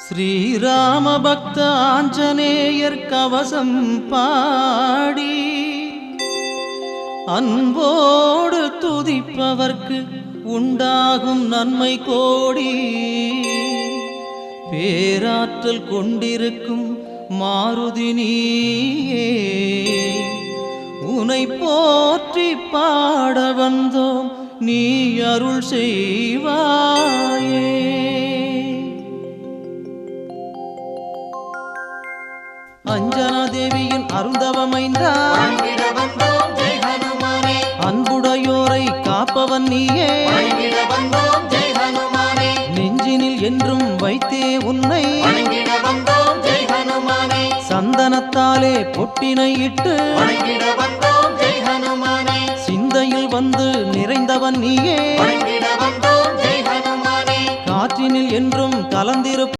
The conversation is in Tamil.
ஸ்ரீராம பக்த ஆஞ்சநேயர் கவசம் பாடி அன்போடு துதிப்பவர்க்கு உண்டாகும் நன்மை கோடி. பேராற்றல் கொண்டிருக்கும் மாருதி நீயே, உனை போற்றி பாட வந்தோம், நீ அருள் செய்வாயே. அஞ்சனா தேவியின் அருந்தவமைந்தா, அன்புடையோரை காப்பவன் நீயே, நெஞ்சினில் என்றும் வைத்தே உன்னை, சந்தனத்தாலே பொட்டினை இட்டு சிந்தையில் வந்து நிறைந்தவன் நீயே, காற்றினில் என்றும் கலந்திருப்ப